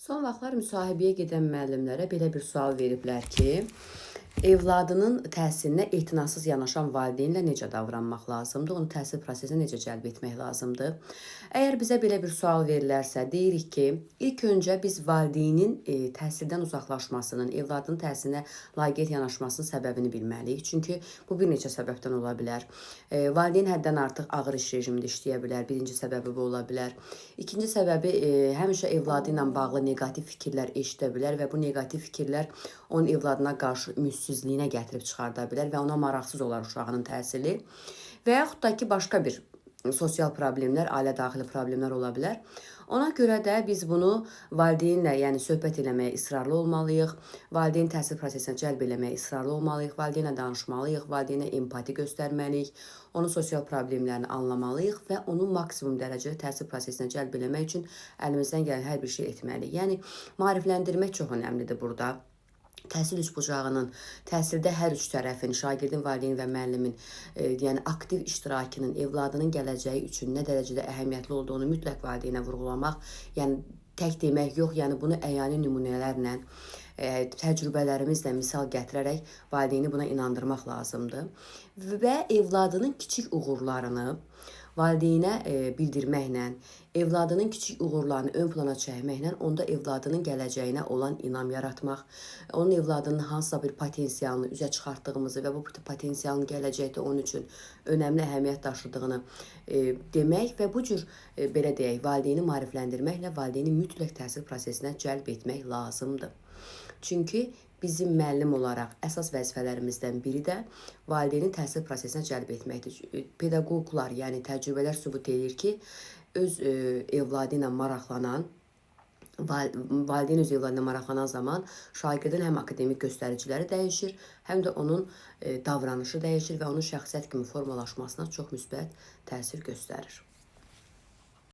Son vaxtlar müsahibəyə gedən müəllimlərə belə bir sual veriblər ki, evladının təhsilinə etinasız yanaşan valideynlə necə davranmaq lazımdır, onu təhsil prosesinə necə cəlb etmək lazımdır? Əgər bizə belə bir sual verilərsə, deyirik ki, ilk öncə biz valideynin təhsildən uzaqlaşmasının, evladının təhsilinə laqeyd yanaşmasının səbəbini bilməliyik. Çünki bu bir neçə səbəbdən ola bilər. Valideyn həddən artıq ağır iş rejimində işləyə bilər, birinci səbəbi bu ola bilər. İkinci səbəbi həmişə evladı ilə bağlı neqativ fikirlər eşidə bilər və bu neqativ fikirlər onun evladına qarşı ümitsizliyinə gətirib çıxarda bilər və ona maraqsız olar uşağının təhsili. Və yaxud da ki, başqa bir sosial problemlər, ailə daxili problemlər ola bilər. Ona görə də biz bunu valideynlə, yəni söhbət eləməyə israrlı olmalıyıq, valideyn təhsil prosesinə cəlb eləməyə israrlı olmalıyıq, valideynlə danışmalıyıq, valideynə empati göstərməliyik, onun sosial problemlərini anlamalıyıq və onu maksimum dərəcədə təhsil prosesinə cəlb eləmək üçün əlimizdən gələn hər bir şey etməliyik. Yəni, maarifləndirmək çox önəmlidir burada. Təhsil üçbucağının, təhsildə hər üç tərəfin, şagirdin, valideyn və müəllimin, yəni aktiv iştirakının evladının gələcəyi üçün nə dərəcədə əhəmiyyətli olduğunu mütləq valideynə vurğulamaq, yəni tək demək yox, yəni bunu əyani nümunələrlə, təcrübələrimizlə misal gətirərək valideyni buna inandırmaq lazımdır. Və evladının kiçik uğurlarını valideynə bildirməklə, evladının kiçik uğurlarını ön plana çəkməklə onda evladının gələcəyinə olan inam yaratmaq, onun evladının hansısa bir potensialını üzə çıxartdığımızı və bu potensialın gələcəkdə onun üçün önəmli əhəmiyyət daşıdığını demək və bu cür, belə deyək, valideyni maarifləndirməklə valideyni mütləq təhsil prosesinə cəlb etmək lazımdır. Çünki bizim müəllim olaraq əsas vəzifələrimizdən biri də valideynin təhsil prosesinə cəlb etməkdir. Pedaqoqlar, yəni təcrübələr sübut edir ki, öz evladı ilə maraqlanan, valideyn öz evladına maraqlanan zaman şagirdin həm akademik göstəriciləri dəyişir, həm də onun davranışı dəyişir və onun şəxsiyyət kimi formalaşmasına çox müsbət təsir göstərir.